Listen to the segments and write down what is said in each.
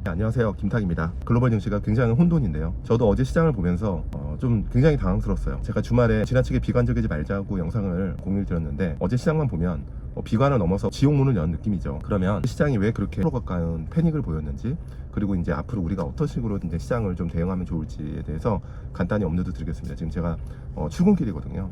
네, 안녕하세요, 김탁입니다. 글로벌 증시가 굉장히 혼돈인데요. 저도 어제 시장을 보면서 좀 굉장히 당황스러웠어요. 제가 주말에 지나치게 비관적이지 말자고 영상을 공유를 드렸는데 어제 시장만 보면 비관을 넘어서 지옥문을 연 느낌이죠. 그러면 시장이 왜 그렇게 프로 가까운 패닉을 보였는지, 그리고 이제 앞으로 우리가 어떤 식으로 이제 시장을 좀 대응하면 좋을지에 대해서 간단히 업로드 드리겠습니다. 지금 제가 출근길이거든요.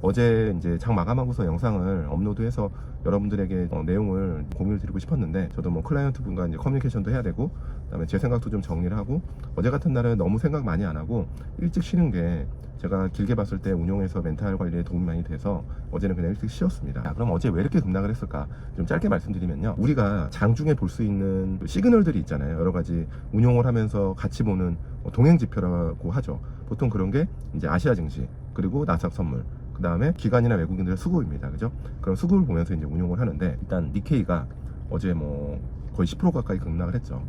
어제 이제 장 마감하고서 영상을 업로드해서 여러분들에게 내용을 공유를 드리고 싶었는데, 저도 뭐 클라이언트 분과 이제 커뮤니케이션도 해야 되고, 그다음에 제 생각도 좀 정리를 하고, 어제 같은 날은 너무 생각 많이 안 하고 일찍 쉬는 게 제가 길게 봤을 때 운용에서 멘탈 관리에 도움이 많이 돼서 어제는 그냥 일찍 쉬었습니다. 그럼 어제 왜 이렇게 급락을 했을까? 좀 짧게 말씀드리면요, 우리가 장중에 볼 수 있는 시그널들이 있잖아요. 여러 가지 운용을 하면서 같이 보는 동행 지표라고 하죠. 보통 그런 게 이제 아시아 증시, 그리고 나스닥 선물, 그 다음에 기관이나 외국인들의 수급입니다. 그죠? 그럼 수급을 보면서 이제 운용을 하는데, 일단 니케이가 어제 뭐 거의 10% 가까이 급락을 했죠.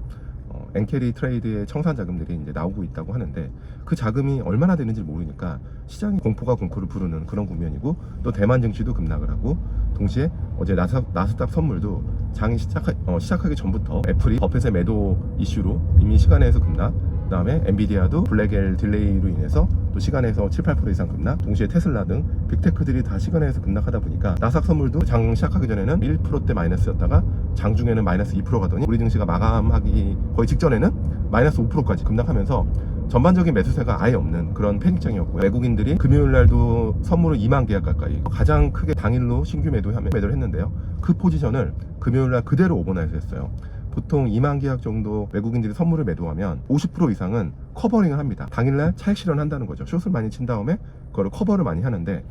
엔캐리 트레이드의 청산 자금들이 이제 나오고 있다고 하는데, 그 자금이 얼마나 되는지 모르니까 시장이 공포가 공포를 부르는 그런 국면이고, 또 대만 증시도 급락을 하고, 동시에 어제 나스닥 선물도 장이 시작하기 전부터 애플이 버핏의 매도 이슈로 이미 시간에서 급락, 그 다음에 엔비디아도 블랙엘 딜레이로 인해서 또 시간에서 7, 8% 이상 급락, 동시에 테슬라 등 빅테크들이 다 시간에서 급락하다 보니까 나스닥 선물도 장 시작하기 전에는 1%대 마이너스였다가 장중에는 마이너스 2% 가더니 우리 증시가 마감하기 거의 직전에는 마이너스 5%까지 급락하면서 전반적인 매수세가 아예 없는 그런 패닉장이었고요. 외국인들이 금요일날도 선물을 2만 계약 가까이, 가장 크게 당일로 신규 매도를 했는데요, 그 포지션을 금요일날 그대로 오버나이트 했어요. 보통 2만 계약 정도 외국인들이 선물을 매도하면 50% 이상은 커버링을 합니다. 당일날 차익 실현한다는 거죠. 숏을 많이 친 다음에 그거를 커버를 많이 하는데,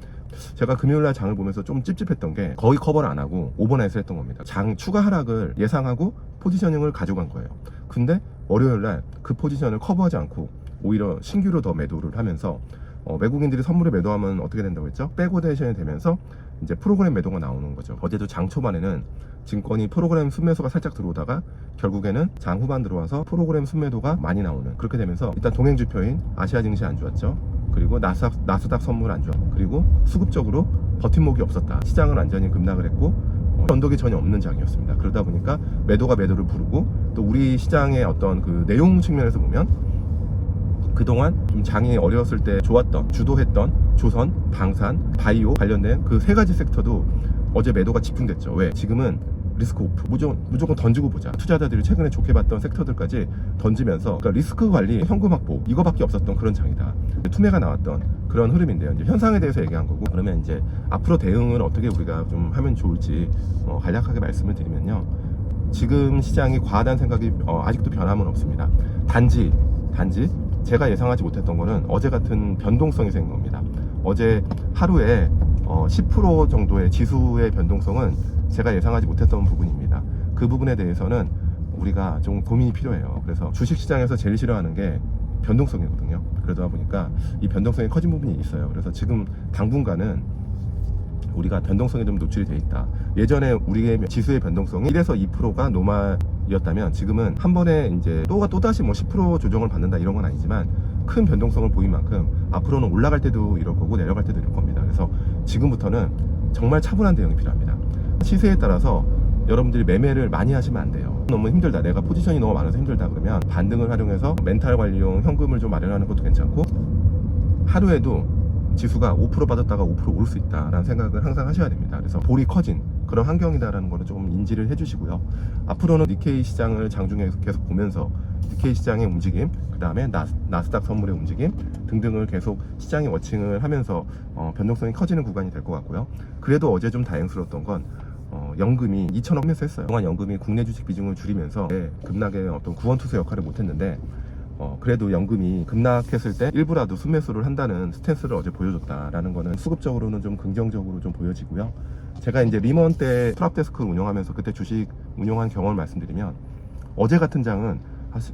제가 금요일날 장을 보면서 좀 찝찝했던 게 거의 커버를 안 하고 오버나이트를 했던 겁니다. 장 추가 하락을 예상하고 포지셔닝을 가져간 거예요. 근데 월요일날 그 포지션을 커버하지 않고 오히려 신규로 더 매도를 하면서 외국인들이 선물을 매도하면 어떻게 된다고 했죠? 백오데이션이 되면서 이제 프로그램 매도가 나오는 거죠. 어제도 장 초반에는 증권이 프로그램 순매수가 살짝 들어오다가 결국에는 장 후반 들어와서 프로그램 순매도가 많이 나오는, 그렇게 되면서 일단 동행지표인 아시아 증시 안 좋았죠. 그리고 나스닥 선물 안 좋았고, 그리고 수급적으로 버팀목이 없었다. 시장은 완전히 급락을 했고 변동이 전혀 없는 장이었습니다. 그러다 보니까 매도가 매도를 부르고, 또 우리 시장의 어떤 그 내용 측면에서 보면 그동안 좀 장이 어려웠을 때 좋았던, 주도했던 조선, 방산, 바이오 관련된 그 세 가지 섹터도 어제 매도가 집중됐죠. 왜? 지금은 리스크 오프, 무조건 던지고 보자. 투자자들이 최근에 좋게 봤던 섹터들까지 던지면서, 그러니까 리스크 관리, 현금 확보, 이거밖에 없었던 그런 장이다. 투매가 나왔던 그런 흐름인데요. 이제 현상에 대해서 얘기한 거고, 그러면 이제 앞으로 대응을 어떻게 우리가 좀 하면 좋을지 간략하게 말씀을 드리면요, 지금 시장이 과하다는 생각이 아직도 변함은 없습니다. 단지 제가 예상하지 못했던 거는 어제 같은 변동성이 생긴 겁니다. 어제 하루에 10% 정도의 지수의 변동성은 제가 예상하지 못했던 부분입니다. 그 부분에 대해서는 우리가 좀 고민이 필요해요. 그래서 주식시장에서 제일 싫어하는 게 변동성이거든요. 그러다 보니까 이 변동성이 커진 부분이 있어요. 그래서 지금 당분간은 우리가 변동성에 좀 노출이 돼 있다. 예전에 우리의 지수의 변동성이 1에서 2%가 노말이었다면, 지금은 한 번에 이제 또다시 뭐 10% 조정을 받는다 이런 건 아니지만, 큰 변동성을 보인 만큼 앞으로는 올라갈 때도 이럴 거고 내려갈 때도 이럴 겁니다. 그래서 지금부터는 정말 차분한 대응이 필요합니다. 시세에 따라서 여러분들이 매매를 많이 하시면 안 돼요. 너무 힘들다, 내가 포지션이 너무 많아서 힘들다 그러면 반등을 활용해서 멘탈 관리용 현금을 좀 마련하는 것도 괜찮고, 하루에도 지수가 5% 빠졌다가 5% 오를 수 있다라는 생각을 항상 하셔야 됩니다. 그래서 볼이 커진 그런 환경이다라는 거를 조금 인지를 해주시고요. 앞으로는 니케이 시장을 장중에 계속 보면서 니케이 시장의 움직임, 그 다음에 나스닥 선물의 움직임 등등을 계속 시장의 워칭을 하면서 변동성이 커지는 구간이 될 것 같고요. 그래도 어제 좀 다행스러웠던 건 연금이 2,000억 매수했어요. 그동안 연금이 국내 주식 비중을 줄이면서 급락의 어떤 구원투수 역할을 못했는데, 그래도 연금이 급락했을 때 일부라도 순매수를 한다는 스탠스를 어제 보여줬다라는 거는 수급적으로는 좀 긍정적으로 좀 보여지고요. 제가 이제 리먼 때 트랍데스크 운영하면서 그때 주식 운영한 경험을 말씀드리면, 어제 같은 장은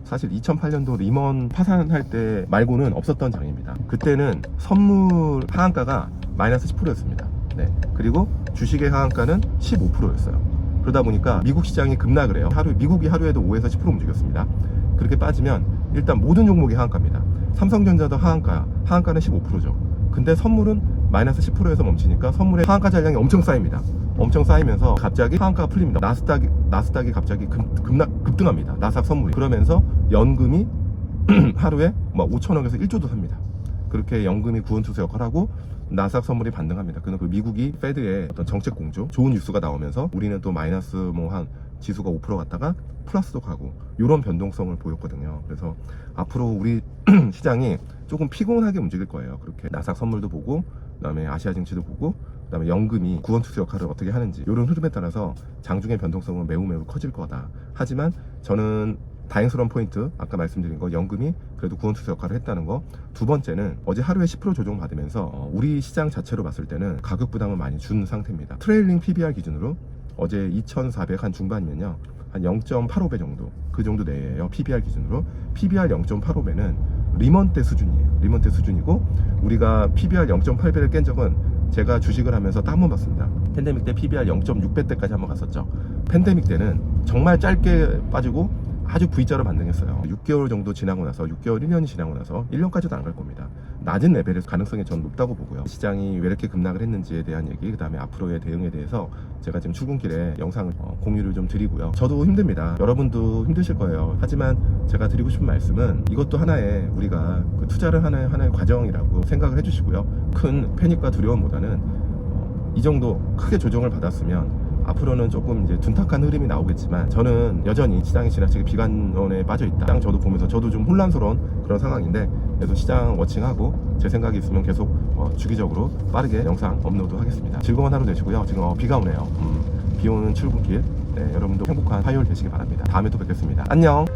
사실 2008년도 리먼 파산할 때 말고는 없었던 장입니다. 그때는 선물 하한가가 마이너스 10%였습니다. 네. 그리고 주식의 하한가는 15%였어요. 그러다 보니까 미국 시장이 급락을 해요. 미국이 하루에도 5에서 10% 움직였습니다. 그렇게 빠지면 일단 모든 종목이 하한가입니다. 삼성전자도 하한가는 15%죠. 근데 선물은 마이너스 10%에서 멈추니까 선물의 하한가 잔량이 엄청 쌓입니다. 엄청 쌓이면서 갑자기 상한가가 풀립니다. 나스닥이 갑자기 급등합니다. 나스닥 선물이. 그러면서 연금이 하루에 막 5천억에서 1조도 삽니다. 그렇게 연금이 구원투수 역할을 하고 나스닥 선물이 반등합니다. 그 미국이 페드의 어떤 정책 공조, 좋은 뉴스가 나오면서 우리는 또 마이너스 뭐 한 지수가 5% 갔다가 플러스도 가고 이런 변동성을 보였거든요. 그래서 앞으로 우리 시장이 조금 피곤하게 움직일 거예요. 그렇게 나스닥 선물도 보고, 그다음에 아시아 증시도 보고, 그다음에 연금이 구원투수 역할을 어떻게 하는지 이런 흐름에 따라서 장중의 변동성은 매우 커질 거다. 하지만 저는 다행스러운 포인트, 아까 말씀드린 거 연금이 그래도 구원투수 역할을 했다는 거. 두 번째는 어제 하루에 10% 조정 받으면서 우리 시장 자체로 봤을 때는 가격 부담을 많이 준 상태입니다. 트레일링 PBR 기준으로 어제 2,400 한 중반이면요, 한 0.85배 정도, 그 정도 내에요. PBR 기준으로. PBR 0.85배는 리먼 때 수준이에요. 리먼 때 수준이고, 우리가 PBR 0.8배를 깬 적은 제가 주식을 하면서 딱 한 번 봤습니다. 팬데믹 때 PBR 0.6배 때까지 한번 갔었죠. 팬데믹 때는 정말 짧게 빠지고 아주 V자로 반등했어요. 6개월 정도 지나고 나서, 6개월 1년이 지나고 나서 1년까지도 안 갈 겁니다. 낮은 레벨에서 가능성이 저는 높다고 보고요. 시장이 왜 이렇게 급락을 했는지에 대한 얘기, 그 다음에 앞으로의 대응에 대해서 제가 지금 출근길에 영상을 공유를 좀 드리고요. 저도 힘듭니다. 여러분도 힘드실 거예요. 하지만 제가 드리고 싶은 말씀은 이것도 하나의 우리가 그 투자를 하나의 과정이라고 생각을 해주시고요. 큰 패닉과 두려움보다는 이 정도 크게 조정을 받았으면 앞으로는 조금 이제 둔탁한 흐름이 나오겠지만, 저는 여전히 시장이 지나치게 비관론에 빠져 있다. 저도 보면서 저도 좀 혼란스러운 그런 상황인데, 그래서 시장 워칭하고 제 생각이 있으면 계속 주기적으로 빠르게 영상 업로드 하겠습니다. 즐거운 하루 되시고요. 지금 비가 오네요. 비 오는 출근길, 네, 여러분도 행복한 화요일 되시기 바랍니다. 다음에 또 뵙겠습니다. 안녕.